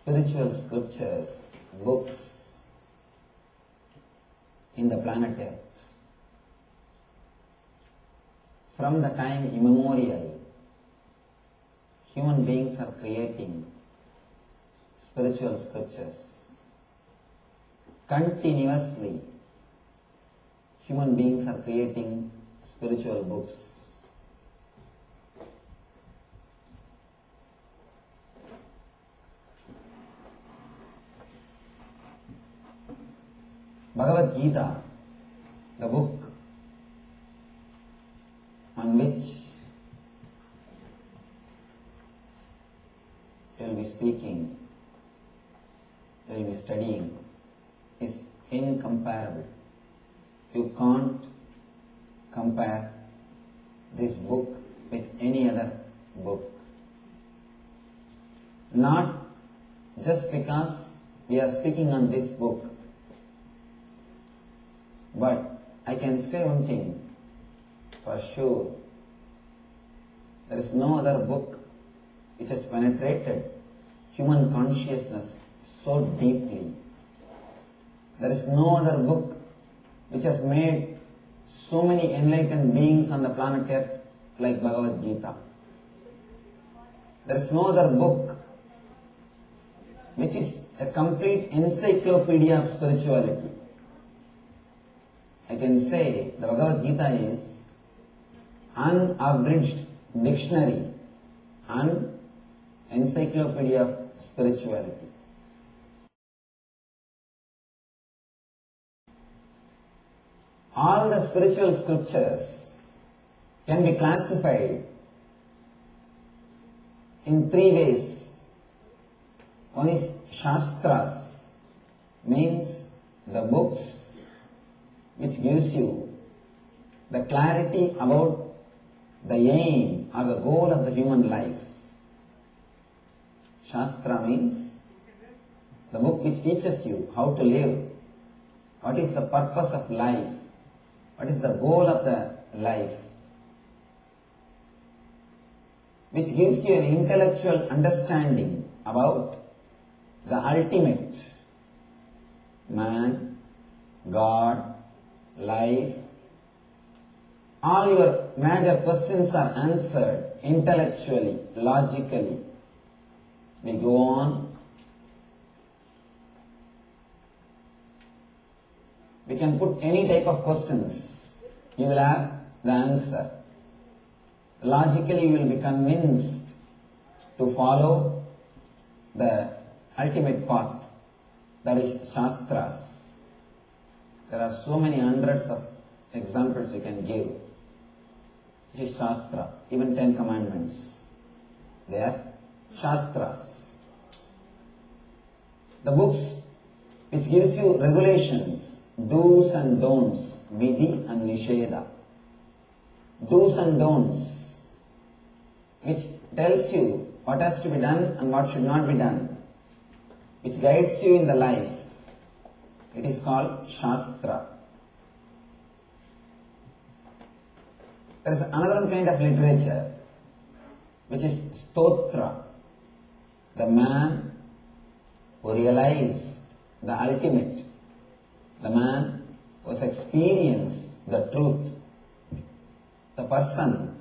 spiritual scriptures, books in the planet Earth. From the time immemorial, human beings are creating spiritual scriptures. Continuously, human beings are creating spiritual books. Bhagavad Gita, the book on which we will be speaking, we will be studying, is incomparable. You can't compare this book with any other book. Not just because we are speaking on this book, but I can say one thing for sure. There is no other book which has penetrated human consciousness so deeply. There is no other book which has made so many enlightened beings on the planet Earth like Bhagavad Gita. There is no other book which is a complete encyclopedia of spirituality. I can say the Bhagavad Gita is unabridged dictionary and encyclopedia of spirituality. All the spiritual scriptures can be classified in three ways. One is Shastras, means the books which gives you the clarity about the aim or the goal of the human life. Shastra means the book which teaches you how to live, what is the purpose of life, what is the goal of the life, which gives you an intellectual understanding about the ultimate man, God, life. All your major questions are answered intellectually, logically. We go on. We can put any type of questions. You will have the answer. Logically you will be convinced to follow the ultimate path, that is Shastras. There are so many hundreds of examples we can give. This is Shastra, even 10 commandments. They are Shastras. The books which gives you regulations, do's and don'ts, vidhi and nisheda. Do's and don'ts, which tells you what has to be done and what should not be done, which guides you in the life. It is called Shastra. There is another kind of literature which is Stotra. The man who realized the ultimate, the man who has experienced the truth, the person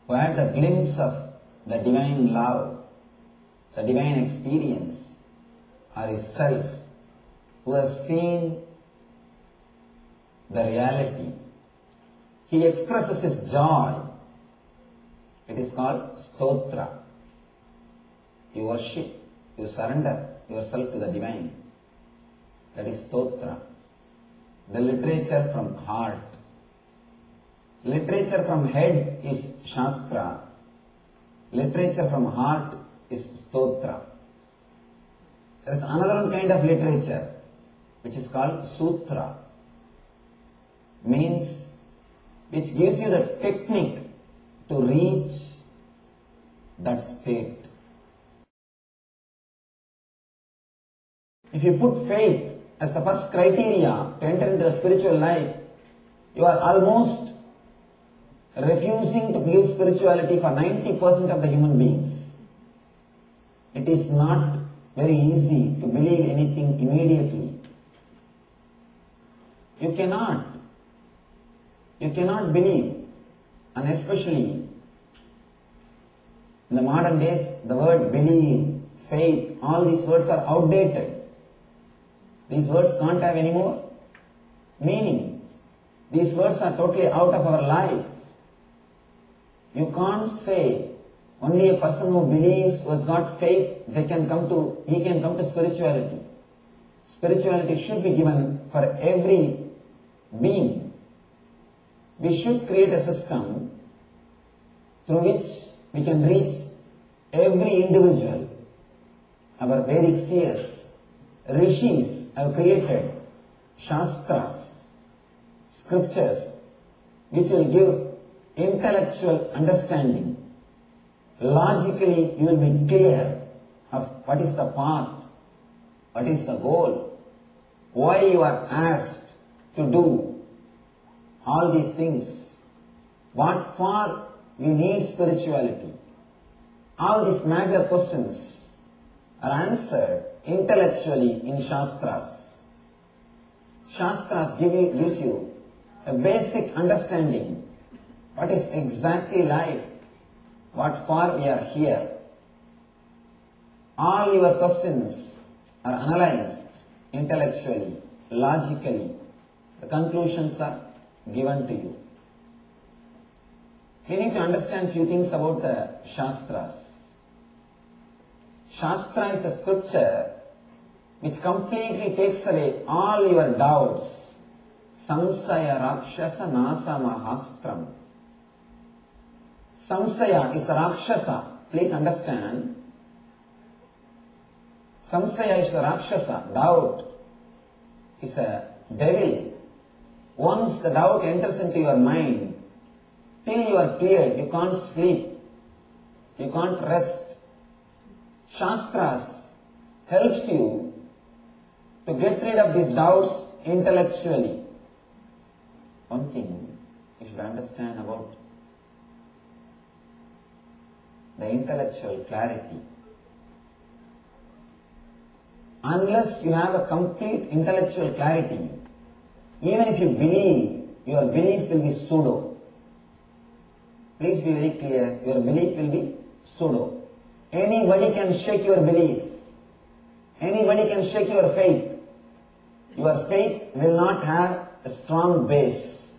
who had the glimpse of the divine love, the divine experience, or his self, who has seen the reality. He expresses his joy. It is called Stotra. You worship, you surrender yourself to the divine. That is Stotra. The literature from heart. Literature from head is Shastra. Literature from heart is Stotra. There is another kind of literature which is called Sutra. Means which gives you the technique to reach that state. If you put faith as the first criteria to enter into the spiritual life, you are almost refusing to give spirituality for 90% of the human beings. It is not very easy to believe anything immediately. You cannot believe, and especially in the modern days, the word believe, faith, all these words are outdated. These words can't have any more meaning. These words are totally out of our life. You can't say only a person who believes, who has got faith, he can come to spirituality. Spirituality should be given for every being. We should create a system through which we can reach every individual. Our Vedic seers, rishis have created shastras, scriptures, which will give intellectual understanding. Logically, you will be clear of what is the path, what is the goal, why you are asked to do all these things, what for you need spirituality. All these major questions are answered intellectually in Shastras. Shastras gives you a basic understanding what is exactly life, what for we are here. All your questions are analyzed intellectually, logically. The conclusions are given to you. We need to understand few things about the Shastras. Shastra is a scripture which completely takes away all your doubts. Samsaya Rakshasa Nasa Mahastram. Samsaya is the Rakshasa. Please understand. Samsaya is the Rakshasa. Doubt is a devil. Once the doubt enters into your mind, till you are cleared, you can't sleep, you can't rest. Shastras helps you to get rid of these doubts intellectually. One thing you should understand about the intellectual clarity. Unless you have a complete intellectual clarity, even if you believe, your belief will be pseudo. Please be very clear, your belief will be pseudo. Anybody can shake your belief. Anybody can shake your faith. Your faith will not have a strong base.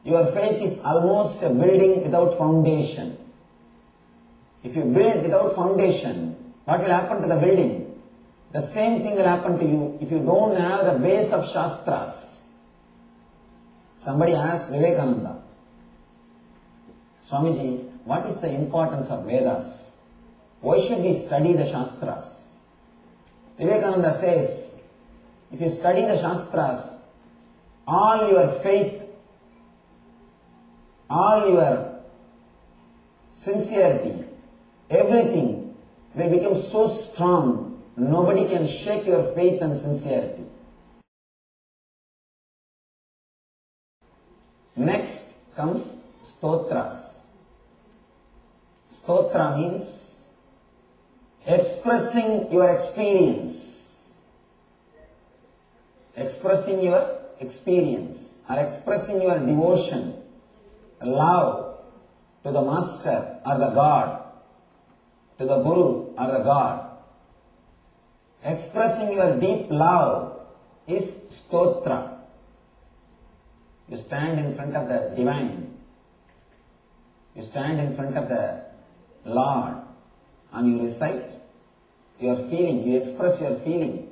Your faith is almost a building without foundation. If you build without foundation, what will happen to the building? The same thing will happen to you if you don't have the base of Shastras. Somebody asked Vivekananda, Swamiji, what is the importance of Vedas? Why should we study the Shastras? Vivekananda says, if you study the Shastras, all your faith, all your sincerity, everything will become so strong, nobody can shake your faith and sincerity. Next comes stotras. Stotra means expressing your experience. Expressing your experience or expressing your devotion, love to the master or the God, to the Guru or the God. Expressing your deep love is stotra. You stand in front of the divine. You stand in front of the Lord and you recite your feeling, you express your feeling.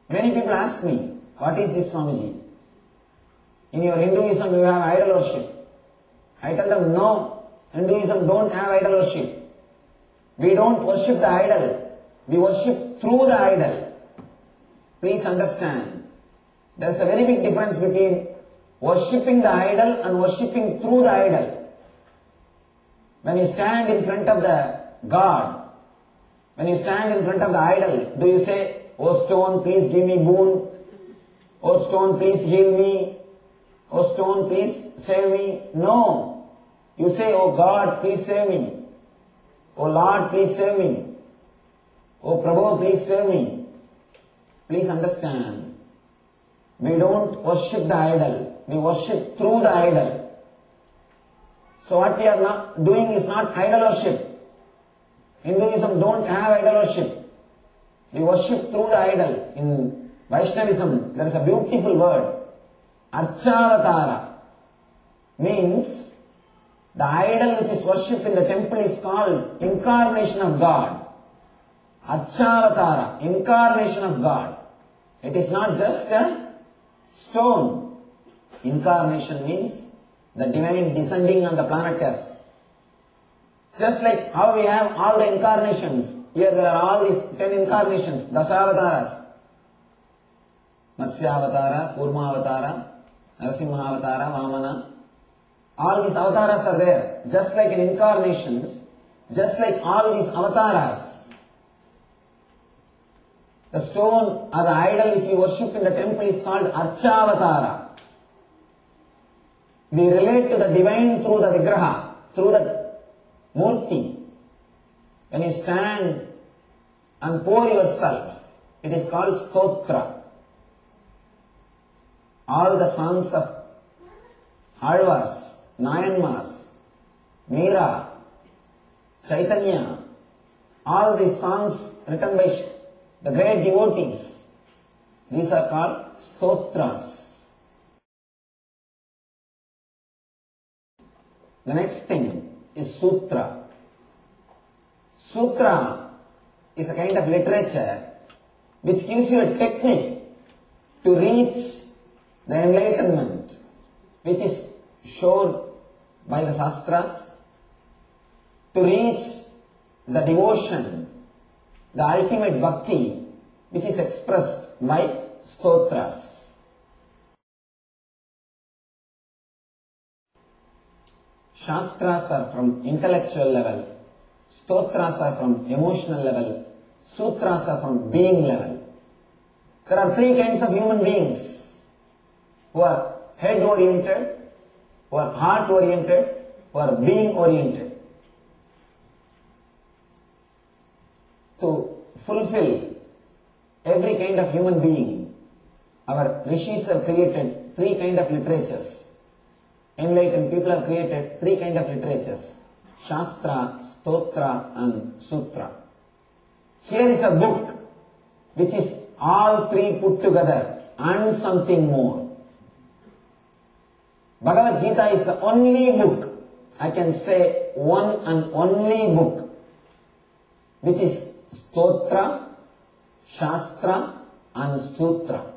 Many people ask me, what is this, Swamiji? In your Hinduism you have idol worship. I tell them, no, Hinduism don't have idol worship. We don't worship the idol. We worship through the idol. Please understand. There is a very big difference between worshipping the idol and worshipping through the idol. When you stand in front of the God, when you stand in front of the idol, do you say, oh stone, please give me boon. Oh stone, please heal me. Oh stone, please save me. No. You say, oh God, please save me. Oh Lord, please save me. Oh Prabhu, please save me. Please understand. We don't worship the idol. We worship through the idol. So what we are not doing is not idol worship. Hinduism don't have idol worship. We worship through the idol. In Vaishnavism, there is a beautiful word. Archavatara. Means, the idol which is worshipped in the temple is called incarnation of God. Archavatara, incarnation of God. It is not just a stone. Incarnation means the divine descending on the planet Earth. Just like how we have all the incarnations. Here there are all these 10 incarnations, Dasavataras. Matsyavatara, Kurmavatara, Narasimhavatara, Vamana. All these avatars are there. Just like in incarnations, just like all these avatars. The stone or the idol which we worship in the temple is called Archavatara. We relate to the divine through the Vigraha, through the Murti. When you stand and pour yourself, it is called Stotra. All the songs of Alvars, Nayanmars, Meera, Chaitanya, all these songs written by the great devotees, these are called Stotras. The next thing is Sutra. Sutra is a kind of literature which gives you a technique to reach the enlightenment which is shown by the Shastras, to reach the devotion, the ultimate bhakti which is expressed by Stotras. Shastras are from intellectual level, Stotras are from emotional level, Sutras are from being level. There are three kinds of human beings who are head oriented, who are heart oriented, who are being oriented. To fulfill every kind of human being, our rishis have created three kinds of literatures. Enlightened people have created three kinds of literatures: Shastra, Stotra and Sutra. Here is a book which is all three put together and something more. Bhagavad Gita is the only book, I can say one and only book, which is Stotra, Shastra and Sutra.